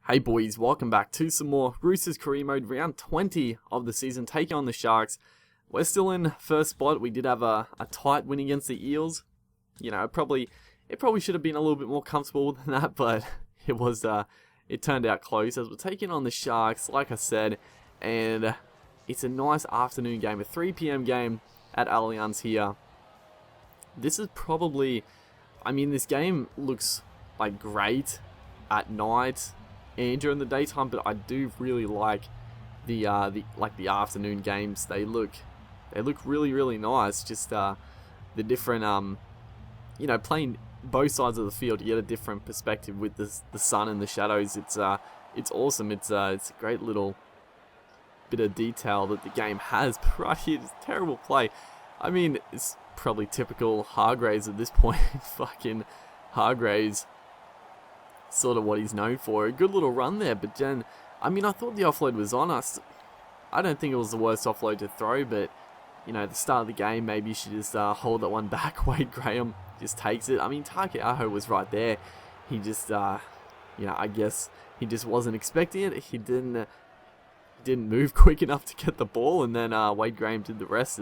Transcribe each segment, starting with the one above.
Hey boys, welcome back to some more Roosters career mode, round 20 of the season, taking on the Sharks. We're still in first spot. We did have a tight win against the Eels. You know, it probably should have been a little bit more comfortable than that, but it turned out close as we're taking on the Sharks, like I said, and it's a nice afternoon game, a 3 p.m. game at Allianz here. This is probably, this game looks like great at night and during the daytime, but I do really like the afternoon games. They look really nice. Just the different playing both sides of the field, you get a different perspective with the sun and the shadows. It's awesome. It's a great little bit of detail that the game has. But right here, it's terrible play. It's probably typical Hargreaves at this point. Fucking Hargreaves, sort of what he's known for. A good little run there, but then, I thought the offload was on us. I don't think it was the worst offload to throw, but, at the start of the game, maybe you should just hold that one back. Wade Graham just takes it. Takeaho was right there. He just, I guess he just wasn't expecting it. He didn't move quick enough to get the ball, and then Wade Graham did the rest.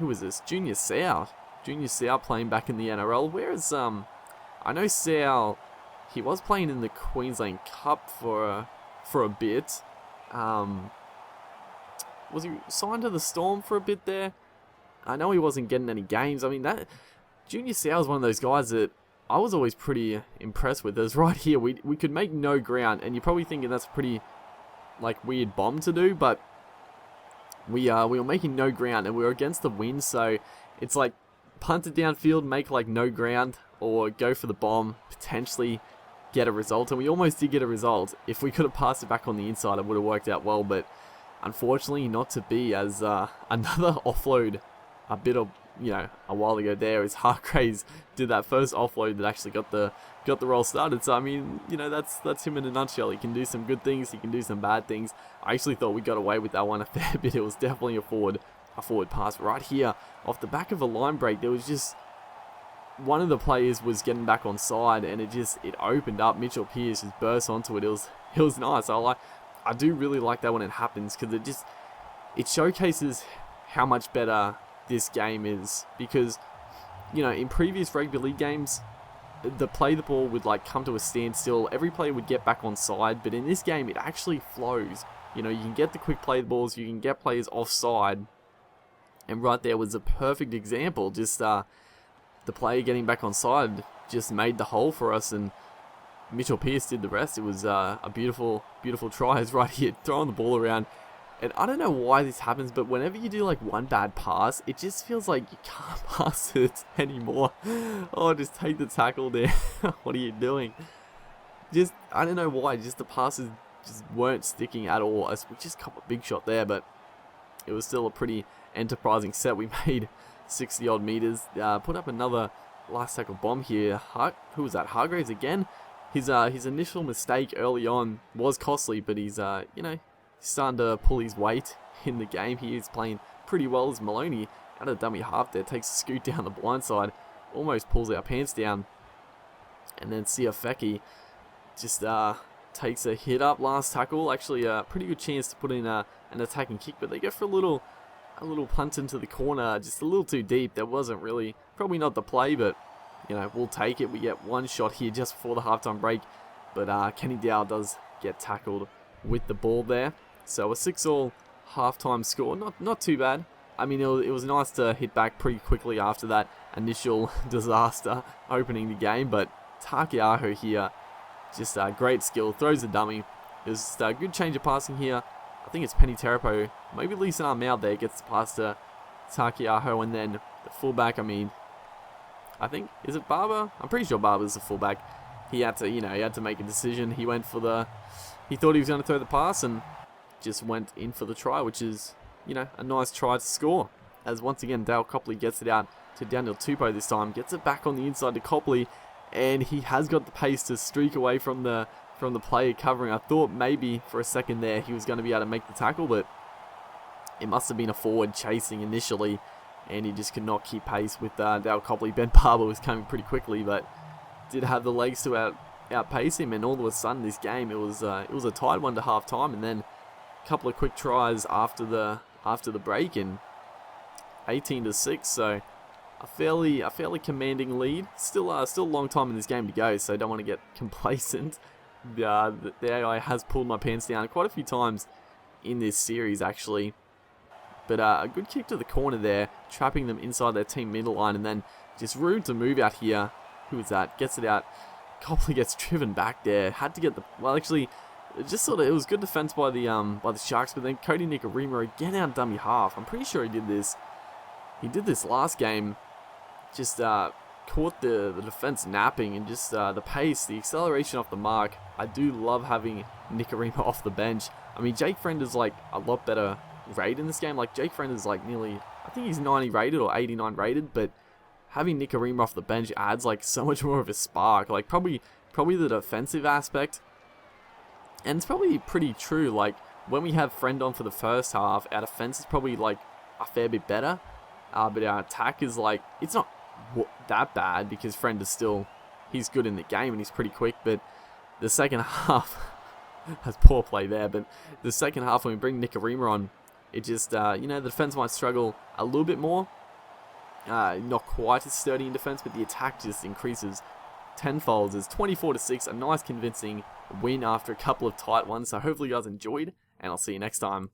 Who was this? Junior Seau. Junior Seau playing back in the NRL. Whereas, I know Seau, he was playing in the Queensland Cup for a bit. Was he signed to the Storm for a bit there? I know he wasn't getting any games. That Junior Seau is one of those guys that I was always pretty impressed with. As right here, we could make no ground, and you're probably thinking that's a pretty weird bomb to do, but we were making no ground, and we were against the wind, so it's like punt it downfield, make no ground, or go for the bomb, potentially get a result, and we almost did get a result. If we could have passed it back on the inside, it would have worked out well, but unfortunately not to be, as another offload a while ago there, as Hargreaves did that first offload that actually got the roll started. So that's him in a nutshell. He can do some good things, he can do some bad things. I actually thought we got away with that one a fair bit. It was definitely a forward pass. Right here, off the back of a line break, there was just one of the players was getting back on side, and it opened up. Mitchell Pearce just burst onto it. It was nice. I do really like that when it happens, because it showcases how much better this game is. Because in previous rugby league games, the ball would come to a standstill. Every player would get back on side, but in this game it actually flows. You can get the quick play balls, you can get players offside, and right there was a perfect example. Just the player getting back on side just made the hole for us, and Mitchell Pearce did the rest. It was a beautiful try. Is right here, throwing the ball around. And I don't know why this happens, but whenever you do one bad pass, it just feels like you can't pass it anymore. Oh, just take the tackle there. What are you doing? I don't know why, the passes just weren't sticking at all. We just caught a big shot there, but it was still a pretty enterprising set. We made 60 odd meters. Put up another last tackle bomb here. Who was that? Hargreaves again. His initial mistake early on was costly, but he's starting to pull his weight in the game. He is playing pretty well as Maloney out of dummy half there. Takes a scoot down the blind side, almost pulls our pants down, and then Siafeki just takes a hit up. Last tackle, actually a pretty good chance to put in an attacking kick, but they go for a little punt into the corner, just a little too deep. That wasn't really, probably not the play, but we'll take it. We get one shot here just before the halftime break, but Kenny Dow does get tackled with the ball there. So a 6-all halftime score, not too bad. It was nice to hit back pretty quickly after that initial disaster opening the game, but Takeaho here, just great skill, throws a dummy. It was a good change of passing here. I think it's Penny Terapo, maybe Leeson Armour there, gets the pass to Takeaho, and then the fullback, I think, is it Barber? I'm pretty sure Barber's the fullback. He had to make a decision. He thought he was going to throw the pass and just went in for the try, which is, a nice try to score. As once again, Dale Copley gets it out to Daniel Tupou this time, gets it back on the inside to Copley, and he has got the pace to streak away from the player covering. I thought maybe for a second there he was going to be able to make the tackle, but it must have been a forward chasing initially, and he just could not keep pace with Dale Copley. Ben Barber was coming pretty quickly, but did have the legs to outpace him, and all of a sudden this game it was a tied one to half time, and then a couple of quick tries after the break, and 18-6. So a fairly commanding lead. Still a long time in this game to go, so don't want to get complacent. The AI has pulled my pants down quite a few times in this series actually. But a good kick to the corner there, trapping them inside their team middle line, and then just room to move out here. Who is that? Gets it out. Copley gets driven back there. Had to get the actually. It was good defense by the Sharks, but then Cody Nicarima again out dummy half. I'm pretty sure he did this. He did this last game. Just caught the defense napping, and just the pace, the acceleration off the mark. I do love having Nicarima off the bench. I mean, Jake Friend is like a lot better rated in this game. Like Jake Friend is like nearly, I think he's 90 rated or 89 rated, but having Nicarima off the bench adds like so much more of a spark. Like probably the defensive aspect. And it's probably pretty true. Like when we have Friend on for the first half, our defense is probably like a fair bit better. But our attack is like, it's not that bad because Friend is still, he's good in the game and he's pretty quick. But the second half, has poor play there. But the second half when we bring Nicarima on, it just, the defense might struggle a little bit more. Not quite as sturdy in defense, but the attack just increases tenfold. It's 24-6, a nice convincing win after a couple of tight ones. So hopefully you guys enjoyed, and I'll see you next time.